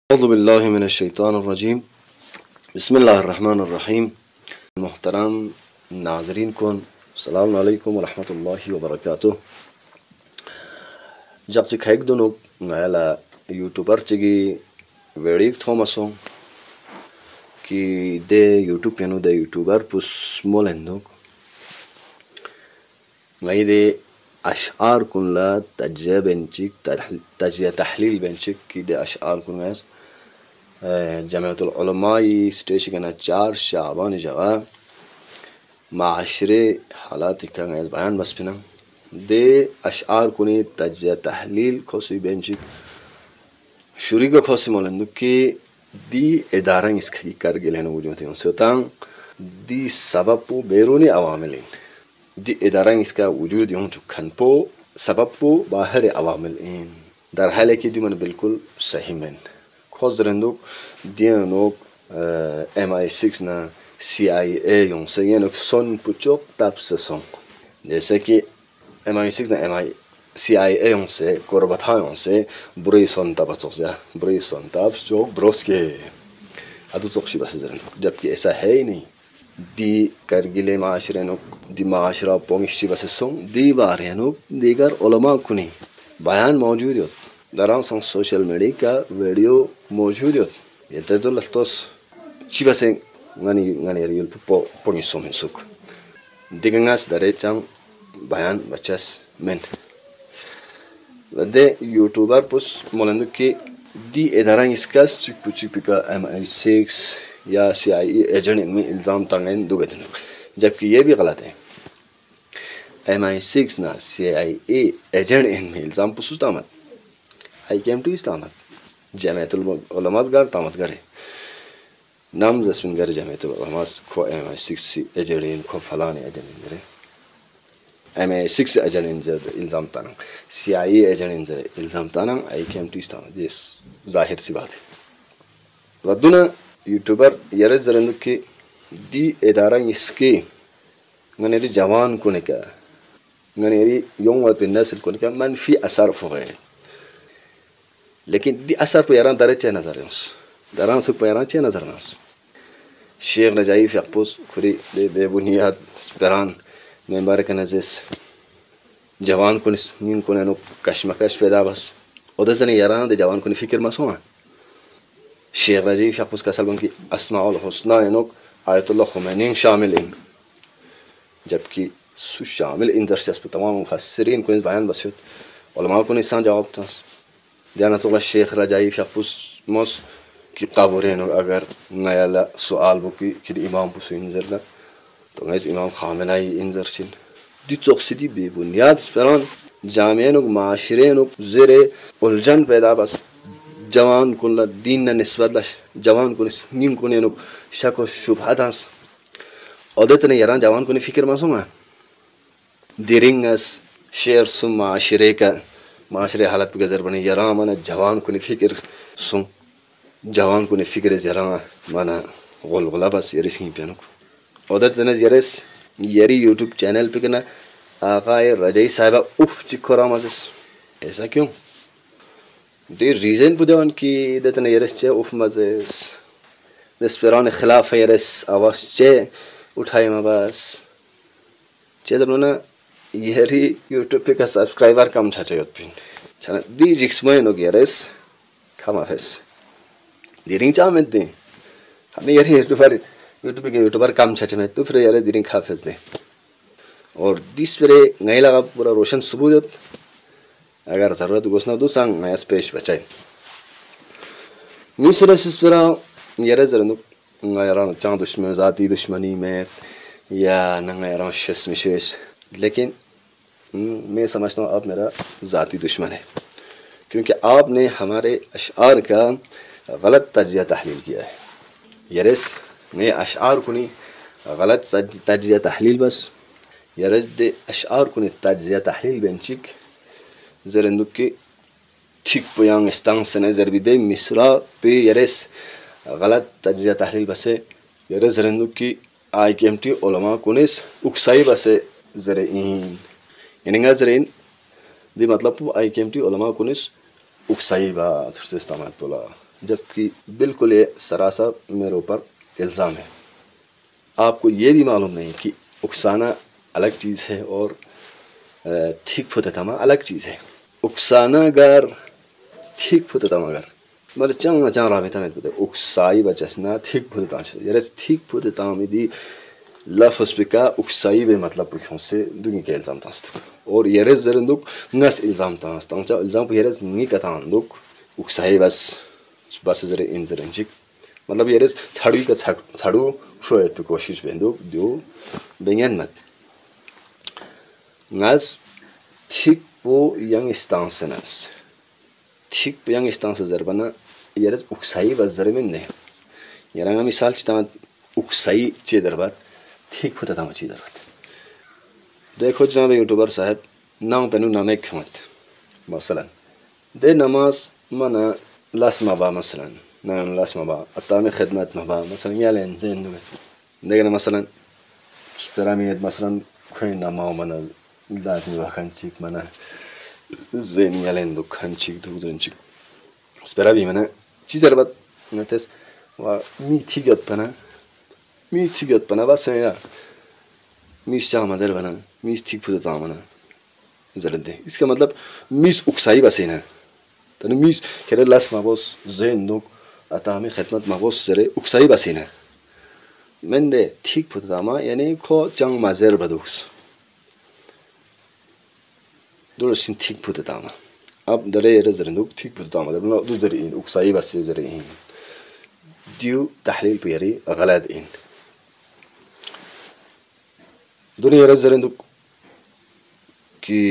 اعوذ باللہ من الشیطان الرجیم بسم اللہ الرحمن الرحیم. محترم ناظرین کن السلام علیکم ورحمۃ اللہ وبرکاتہ. جب چھ کھیک دونوں غیلا یوٹیوبر چگی ویڈیو تھومسوں کی دے یوٹیوب پینو دے یوٹیوبر پس مولندوک غی دے اشعار کن لا تجزیہ بینچک تجزیہ تحلیل بینچک کی دے اشعار کن غیس جامعۃ العلماء اسٹیشن 4 شعبان جگہ معاشرے حالات کا غیس بیان بس پنا دے اشعار کنی تجزیہ تحلیل کھوسی بینچک شوری کا کھوسی مولندوک کی دی ادارہ اس کی کرگلین وجود ہیں سوتان دی سبب پو بیرونی عواملین دی ادارہ اس کا وجود یوں چکن پو سبب پو باہر عوامل این در حال کی دی من بالکل صحیح من کھوز رندوک دیانوک MI6 نا CIA یوں سے یہ نوک سن پچوک تب سے سن جیسے کہ MI6 نا CIA یوں سے قربتہ یوں سے بری سن تب سوزیا بری سن تب چوک بروس کے ادو چوکشی بس رندوک جبکہ ایسا ہے ہی نہیں. دی کرگلے معاشرے نوک دی معاشرہ پونگشی بس سن دی بارے نوک دیگر علماء کنی بیان موجود ہوت دران سن سوشل میڈیا کا ویڈیو موجود ہوت یہ تو لستوس چی بس غنی ریل پونگی سومن سوک دیگنگاس درے چان بیان بچس من دے یوٹیوبر پس مولندو کی دی ادارہ اس کا چپی کا MI6 یا CIA ایجنٹ ان میں الزام تانگین دو گئے جبکہ یہ بھی غلط ہے. MI6 نا CIA ایجنٹ ان میں الزام پسوس تامت IKMT تامت جامعۃ العلماء گار تامت گرے نام زسمن گرے جامعۃ العلماء کو MI6 ایجنٹ ان کو فلان agent grey MI6 agent in زر الزام تانگ CIA ایجنٹ ان زر الزام تانگ IKMT تامت یہ ظاہر سی بات ہے. ودنا یوٹیوبر یرز زرندو کی دی ادارہ اس کی غنیری جوان کو نکا غنیری یوم و پی نسل کو نکا منفی اثر ہوئے لیکن دی اثر پہ یران دارے چے نظر ہے دران سک پہ یران چے نظر ہے شیخ نجائی فیقپوس کھری بے بنیاد سپران ممبر کا نزیس جوان کو نین کو نینو کشمکش پیدا بس او دزنی یران دے جوان کو فکر مسوان شیخ نجائی فیقپوس کا سلبن کی اسماء الحسنہ انوک آیت اللہ خمینین شامل ان جبکہ سو شامل ان درشت پر تمام مفسرین کو بیان بسیت علماء کو انسان جواب تاس دیانت اللہ شیخ رجائی فیقپوس موس کی قابورین اگر نیالا سوال بکی کلی امام پسو انزر لر تو نیز امام خامنائی انزر چن دی چوکسی دی بے بنیاد سپران جامعین معاشرین زیر الجن پیدا بس جوان کن دین نسبت لش جوان کن نیم کن نو شک و شبہت اس عادت نے یران جوان کن فکر مسوما دیرنگ اس شعر سم معاشرے کا معاشرے حالت پہ گزر بنے یران مانا جوان کن فکر سم جوان کن فکر یران مانا غلغلہ بس یرس ہی پیانو عادت زنز یرس یری یوٹیوب چینل پہ کنا آقا رجائی صاحبہ اف چکھورا مزس ایسا کیوں دی ریزن بدون کی دتن یرس چے اف مزس دسپران خلاف یرس آواز چے اٹھائی مباس چے دبنونا یری یوٹیوب پہ کا سبسکرائبر کم چھاچا یوت پین چھانا دی جکسمائن نوگ یرس کم آفیس دی رنگ چاہ میں دیں ہمیں یری یوٹیوب پہ یوٹیوبر کم چھاچا میں تو پھر یرس دی رنگ حافظ دیں اور دیس پھر نئی لگا پورا روشن ثبوت یوت اگر ضرورت گوشنا دو سانگ نیس پیش بچائیں نیسر سسپرا یرز زرندو یران چاند دشمن ذاتی دشمنی میں یا نہ یران شس مشیش لیکن میں سمجھتا ہوں آپ میرا ذاتی دشمن ہے کیونکہ آپ نے ہمارے اشعار کا غلط تجزیہ تحلیل کیا ہے. یرس میں اشعار کو نہیں غلط تجزیہ تحلیل بس یرز دے اشعار کو نہیں تجزیہ تحلیل بینچک زرندو کی ٹھیک پیانگ استان سنے زربی دے مصرا پہ یرس غلط تجزیہ تحلیل بسے یرس زرندو کی IKMT علماء کنیس اکسائی بسے زرعین یعنی گا زرعین دی مطلب IKMT علماء کنیس اکسائی با ترستے استعمال بولا جبکہ بالکل یہ سراسر میرے اوپر الزام ہے. آپ کو یہ بھی معلوم نہیں کہ اکسانا الگ چیز ہے اور ٹھیک پھوتتاما الگ چیز ہے. اکسانا گر ٹھیک پھوتتاما گر مطلب چنگ چنگ رابطہ میں پوتے اکسائی بچسنا ٹھیک پھوتتاما یرس ٹھیک پھوتتاما دی لفظ بکا اکسائی بے مطلب بکھوں سے دنگی کے الزام تانست اور یرس زرندوک نس الزام تانست تانچا الزام پہ یرس نی کتان دوک اکسائی بس زر ان زرنچک مطلب یرس چھڑوی کا چھڑو شویت پہ کوشش بیندوک دیو بینین مت نس ٹھیک پو ینگ استانسنس ٹھیک پو ینگ استانس زربنا یرس اکسائی بس زرمن نے یرانگا مثال چتان اکسائی چی دربات ٹھیک پھوتا تاما چی دربات. دیکھو جناب یوٹیوبر صاحب نام پینو نامے کھومت مثلا دے نماز منا لاس مبا مثلا نام لاس مبا اتام خدمت مبا مثلا یالین زین دوے دیکھنا مثلا سپرامید مثلا کھوین ناماو منا لازمی وخنچیک منا زین یالین دو کھنچیک دو دنچیک سپرابی منا چی دربات نتس و می تیگت پنا بس یا میش چاما در بنا میش ٹھیک پھوتا تامنا زرد دے اس کا مطلب میش اکسائی بسے نا تنو میش کہرے لاس مبوس زین دو اتام خدمت مبوس زرے اکسائی بسے نا من دے ٹھیک پھوتا تاما یعنی کھو چنگ مازر بدوس درسن ٹھیک پھوتا تاما اب درے یرے زرندوک ٹھیک پھوتا تاما دربنا دو زرے این اکسائی بسے زرے این دیو تحلیل پیری غلط این دنیا یرے زرندوک کی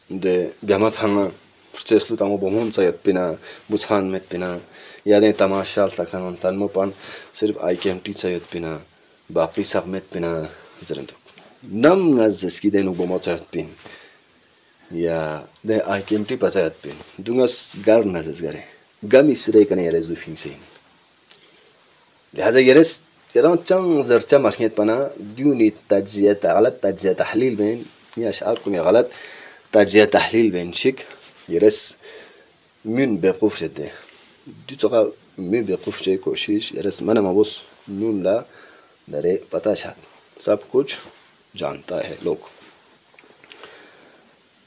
دے بیامت ہنگا فرچیسلو تاما بومون سایت پینا بچھان مت پینا یادیں تماشال تکانون تنمو پان صرف آئی کیم ٹی سایت پینا باقی سب مت پینا زرندوک نم نزس کی دینو بومو سایت پین یا دے آئی کیم ٹی پسایت پین دونگس گر نزس گرے گمی سرے کنے یرے زوفین سین لہذا یرس یران چنگ زرچا مرحیت پنا دیونی تجزیت غلط تجزیت تحلیل بین یا اشعار کنی غلط تجزیہ تحلیل بین شک یرس من بیقوف جدے دی تقا من بیقوف جے کوشش یرس من مبوس نون لا درے پتہ شاد سب کچھ جانتا ہے لوگ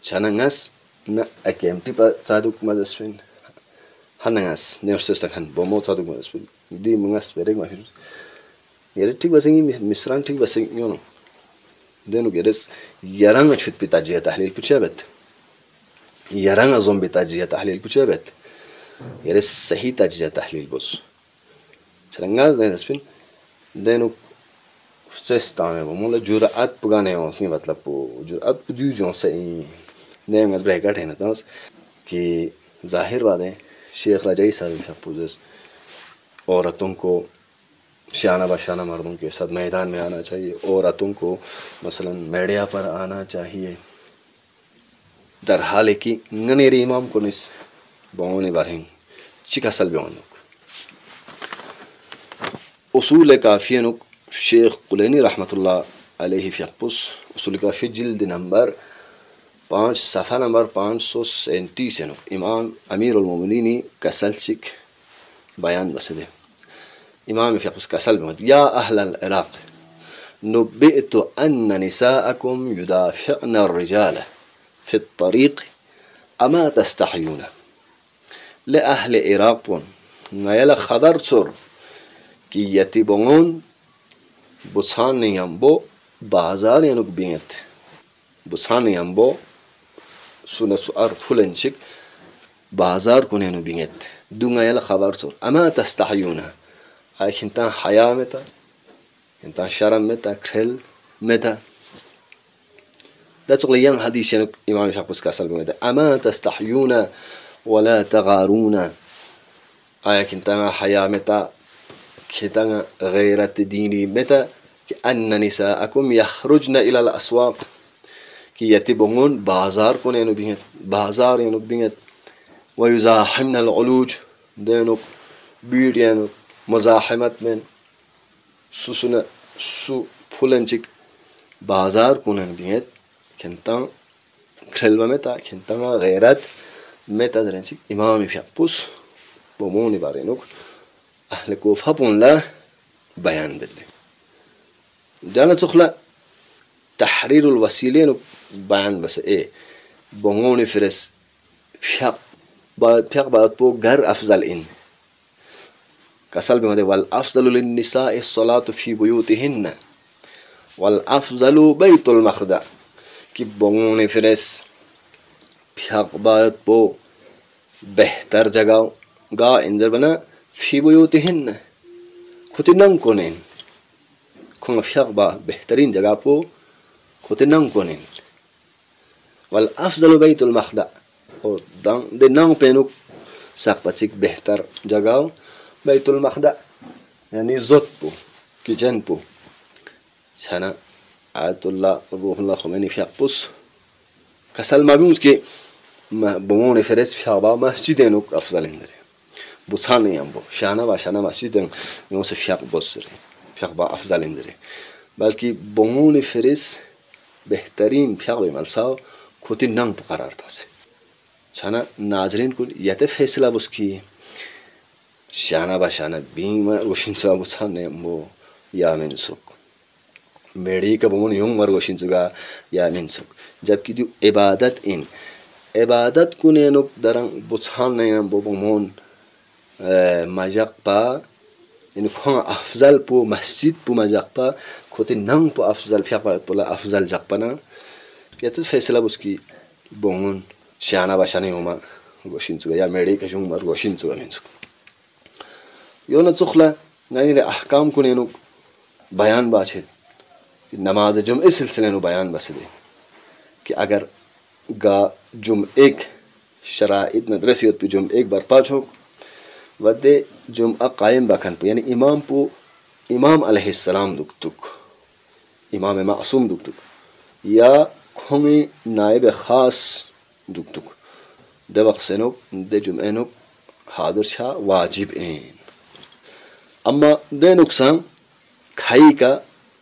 چھننگس نا اکیمٹی پا صادق مدسفین ہننگس نیورسستکن بومو صادق مدسفین دی منگس بیرک مفید یرس ٹھیک بسنگی مصران ٹھیک بسنگی یونو دینو یرس یرانگ چھت پی تجزیہ تحلیل پچھا بیت یرانگ ازوم بی تجزیہ تحلیل پچھا بیت یرس صحیح تجزیہ تحلیل بوس چھرنگاز دین دسپین دینو سستانه بومولا جرأت پگانے ہونس نہیں مطلب پو جرأت پو دیو جون سے نیم گد بریکٹ ہے نتاس کہ ظاہر بات ہے شیخ رجائی صاحب شپوزس عورتوں کو شانہ بشانہ مردوں کے ساتھ میدان میں آنا چاہیے عورتوں کو مثلا میڈیا پر آنا چاہیے در حال کی ننیری امام کو نس بونی بارہیں چک اصل بیونک اصول کافیہ نک شیخ قلینی رحمۃ اللہ علیہ فیقپس اصول کافی جلد نمبر 5 صفحہ نمبر 537 امام امیر المومنین کسل چک بیان بسدے امام فیقپس کسل بمد یا اہل العراق نبئت ان نساءکم یدافعن الرجال فی الطریق اما تستحیون لأہل عراق پون نیل خبر سر کی یتی بونون بچھان نہیں ہم بو بازار ینک بینت بچھان نہیں ہم بو سنہ سؤر فلنچک بازار کو نینو بینت دونگا یل خبر سر اما تستحیون آئی کنتان حیاء متا کنتان شرم متا کھل متا دا تقول ين حديث امام فيقپس كسل بمدا اما تستحيون ولا تغارون آیا کنتان حیاء متا كتان غيرت ديني متى كأن نساءكم يخرجن إلى الأسواق كي يتبعون بازار كون ينو بيهت بازار ينو بيهت ويزاحمن العلوج دينو بير ينو مزاحمت من سوسنا سو فلنچك بازار كون ينو بيهت كنتان كلمة متى كنتان غيرت متى درنچك إمام فيقپس بومون بارينوك أهل كوفة بون لا بيان بدلي دانا تخلى تحرير الوسيلين بيان بس إيه بومون فرس فيق بعد بو غير أفضل إن كسل بهذا والأفضل للنساء الصلاة في بيوتهن والأفضل بيت المخدع كي بومون فرس فيق بعد بو بهتر جگہ گا انجر بنا في بيوتهن كتنن كونين كون فيق با بهترين جگہ بو كتنن كونين والأفضل بيت المخدع اور دے نام پینو ساق بچک بہتر جگہ بیت المخدع یعنی زوت بو کچن بو سنة آیت اللہ روح اللہ خمینی فیق بوس کسل مابیونس که بمون فرس فیقبا مسجدینوک افضل اندره بوسانی هم بو شانه با شانه مسجدین یونس فیق بوس ره فیقبا افضل اندره بلکه بمون فرس بهترین فیق بیمالساو کتی ننگ بو قرار تاسه شانه ناظرین کن یت فیصله بوس کی شانه با شانه بیم روشین سا بوسانه مو یا من سوک میری کا بمون یوں مر روشین سگا یا من سوک جبکہ جو عبادت ان عبادت کنے نو درن بوسان نے بو بمون ماجق پا ان کھون افضل پو مسجد پو ماجق پا کھوتی ننگ پو افضل فیق پا افضل جق پنا یت فیصله بوس کی بمون شانه با شانه هما روشین سگا یا میری کا یوں مر روشین سگا من سوک یون تخلا یعنی احکام کنے نو بیان باشد نماز جمعہ سلسلے نو بیان بسدے کہ اگر گا جمعہ ایک شرائط ندرسیت پہ جمعہ ایک برپا چھوک ودے جمعہ قائم بکن پو یعنی امام پو امام علیہ السلام دکتک امام معصوم دکتک یا کھومی نائب خاص دکتک دے وقت سے نوک دے جمعہ نوک حاضر چھا واجب این اما دے نقصان کھائی کا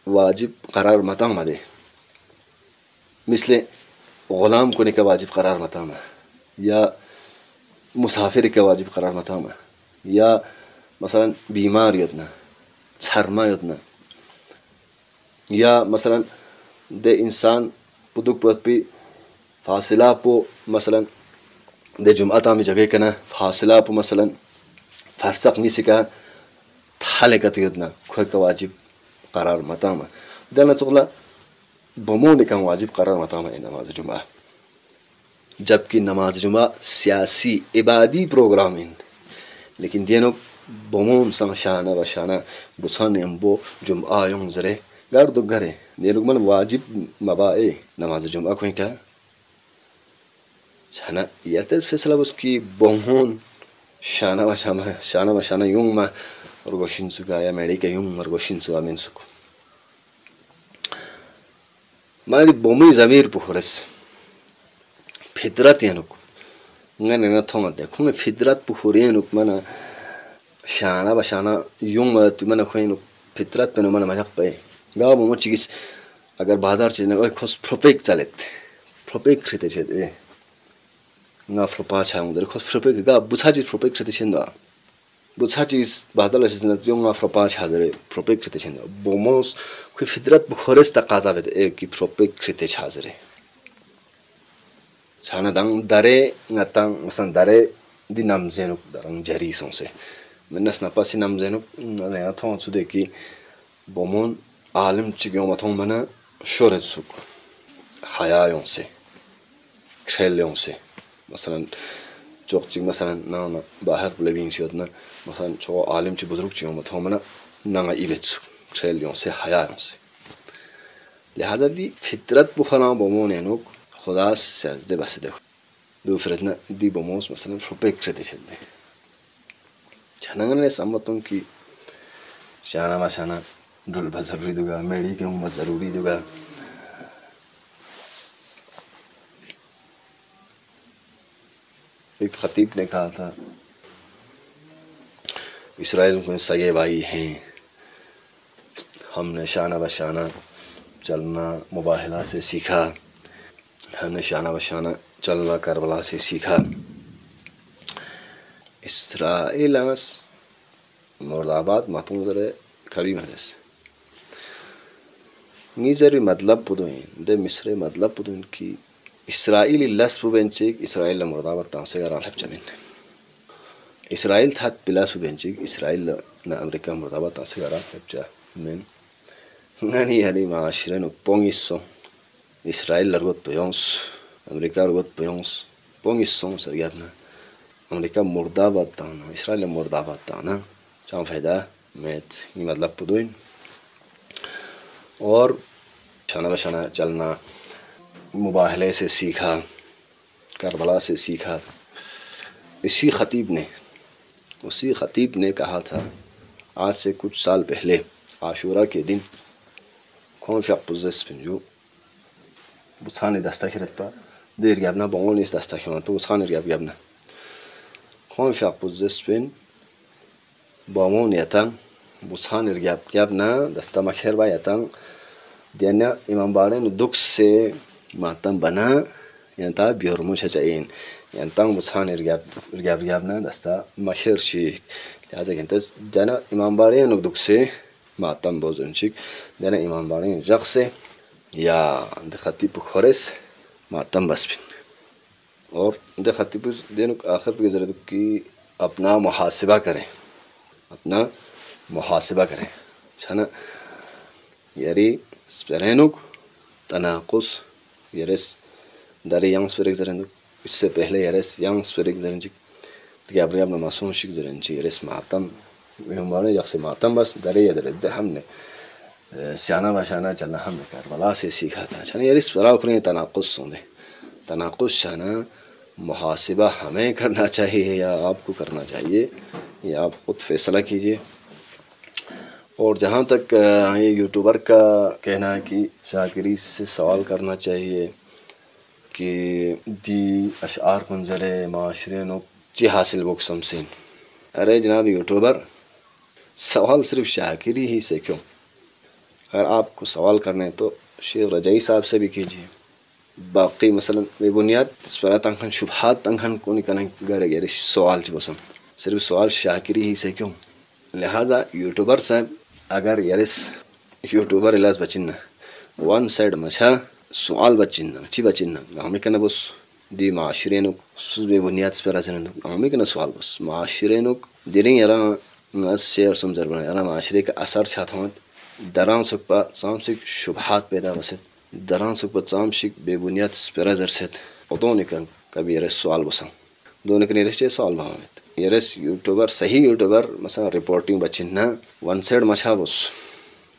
واجب قرار متام دے مثل غلام کو کا واجب قرار متام یا مسافر کا واجب قرار متام یا مثلا بیمار یتنا چھرما یتنا یا مثلا دے انسان پدک پت پی فاصلہ پو مثلا دے جمعہ تامی جگہ کنا فاصلہ پو مثلا فرسق نیسی کا تھالکت یتنا کھوئی کا واجب قرار متام دلنا تغلا بمون کان واجب قرار متام نماز جمعہ جبکہ نماز جمعہ سیاسی عبادی پروگرام ہیں لیکن دینو بمون سان شانہ و شانہ بسان امبو جمعہ یوں زرے گرد گرے دینو من واجب مبائے نماز جمعہ کوئی کا شانہ یتز فیصلہ بس کی بمون شانہ و شانہ یوں ما روشین سگا یا میری کا یوں روشین سگا من سکو مالی بومی زمیر بخورس فطرت ینوک ngane na thonga de khunga fitrat pukhuri nuk mana shana ba shana yung ma tu mana khoin fitrat pe mana majak pe ga mo chigis agar bazar chine oy khos propek chalet propek khite ched e nga propa chang der khos propek ga buchaji propek khite chen da buchaji bazar chine yung nga propa chadere propek khite chen bomos khu fitrat bukhores taqaza vet e ki propek khite chazere شانہ دنگ درے nothing مثلا درے دی نمزینوک درنگ جری سونسے من نس نپاسی نمزینوک نیا تھون سودے کی بومون عالم چگیوں متھون منا شورت سوک حیایوں سے کھیلیوں سے مثلا چوک چگ مثلا نانا باہر بلبین شیدنا مثلا چو عالم چ بزرگ چگیوں متھون منا نانا ایوت سوک کھیلیوں سے حیایوں سے لہذا دی فطرت بخنا بومون اینوک خدا سجده بسده دو فرتنا دی بموس مثلا فروپیک کرده شده چنانگه سمتون کی شانه ما شانه دل بزرگی دوگا میری که هم ضروری دوگا ایک خطیب نے کہا تھا اسرائیل کو سگے بھائی ہیں ہم نے شانہ بشانہ چلنا مباہلہ سے سیکھا ہم نے شانہ بشانہ چلنا کربلا سے سیکھا إسرائيل أمس مردابات ماتون دري كبي مهدس نيجري مطلب بدوين ده مصر مطلب بدوين كي إسرائيل اللس ببنشيك إسرائيل مردابات تانسيغر على حبجمين إسرائيل تحت بلاس ببنشيك إسرائيل نا أمريكا مردابات تانسيغر على حبجمين ngani yani maashireno pongisso Israel largot peyons Amerika largot peyons pongisson sargabna Amerika murdabat tana Israel murdabat tana جام فائدہ میت یہ مطلب پدوین اور شانہ بشانہ چلنا مباہلے سے سیکھا کربلا سے سیکھا اسی خطیب نے کہا تھا آج سے کچھ سال پہلے عاشورہ کے دن کون فی اقبوزس بنجو بسانی دستاکرت پا دیر گابنا بانگونیس دستاکرت پا بسانی گابنا کون فی اقبوزس بن بامون یتن بسانی گابنا دستا مخیر با یتن دینا امام بارن دکس سے ماتن بنا ینتا بیورمو شجعین ینتا بسانی گابنا دستا مخیر شیک لہذا کنتس دینا امام بارن دکس سے ماتم بوزنشik dana imam barin jaqse ya de khatib khores ماتم بس بن اور de khatib denuk آخر پہ ضرورت کی اپنا محاسبہ کریں چھنا یری سپرینک تناقض یرس داری یانگس پرک زرندو اس سے پہلے یرس یانگس پرک زرنجک گابریاب نماسون شک زرنجی یرس ماتم مهمانه جخص ماتم بس داره درده همne سیانہ باشانہ چلنا ہم نے کربلا سے سیکھا تھا چھنا یار اس بلا کریں تناقض سوندے تناقض چھنا محاسبہ ہمیں کرنا چاہیے یا آپ کو کرنا چاہیے یہ آپ خود فیصلہ کیجئے اور جہاں تک یہ یوٹیوبر کا کہنا ہے کہ شاکری سے سوال کرنا چاہیے کہ دی اشعار کنزلے معاشرے نو چی حاصل بک سمسین ارے جناب یوٹیوبر سوال صرف شاکری ہی سے کیوں اگر آپ کو سوال کرنے تو شیخ رجائی صاحب سے بھی کیجیے باقی مثلا بے بنیاد اس پر تنخن شبہات تنخن کو نکلیں گرے گرے سوال چی بسم صرف سوال شاکری ہی سے کیوں لہذا یوٹیوبر صاحب اگر یرس یوٹیوبر علاج بچننا ون سائڈ مچھا سوال بچننا چی بچننا ہمیں کنا بس دی معاشرینک سوز بے بنیاد اس پر ازنندو ہمیں کنا سوال بس معاشرینک دیرین یرا ناس شیر سمجر بنا یرا معاشرے کا اثر چھاتا ہوں دران سک پا سامسک شبہات پیدا بسد دران سک پا سامسک بے بنیاد اس پر ازر ست ادونی کن کبھی یرس سوال بسن دونی کن یرس چے سوال بہامت یرس یوٹیوبر صحیح یوٹیوبر مثلا رپورٹنگ بچننا ون سائڈ مچھا بس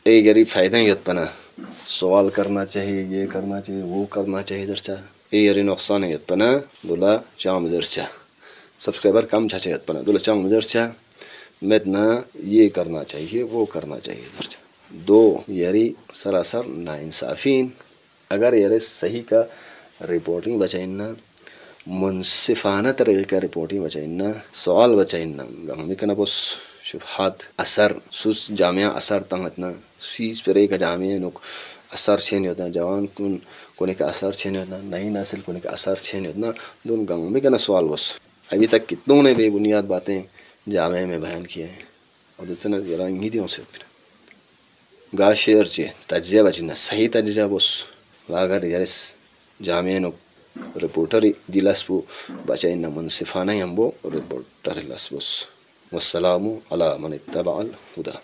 ای گری فائدہ یت پنا سوال کرنا چاہیے یہ کرنا چاہیے وہ کرنا چاہیے درچا ای یری نقصان یت پنا دولا چام درچا سبسکرائبر کم چھا یت پنا دولا چام درچا متنا یہ کرنا چاہیے وہ کرنا چاہیے درچا دو یری سراسر ناانصافین اگر یرس صحیح کا رپورٹنگ بچائنا منصفانہ طریقے کا رپورٹنگ بچائنا سوال بچائنا ہمیں کنا بس شبہات اثر سوس جامعہ اثر تنگتنا سیز پر ایک جامعہ نک اثر چھین ہوتا جوان کونے کا اثر چھین ہوتا نئی نسل کونے کا اثر چھین ہوتا دون گنگ میں کنا سوال بس ابھی تک کتنوں نے بے بنیاد باتیں جامعہ میں بیان کیے ہیں اور دتنا جرائیں گی دیوں سے گا شیر چے تجزیہ بچنا صحیح تجزیہ بس واگر یرس جامعہ نک رپورٹر دیلاس بو بچائنا منصفانہ ہم بو رپورٹر لاس بس والسلام علی من اتبع الهدى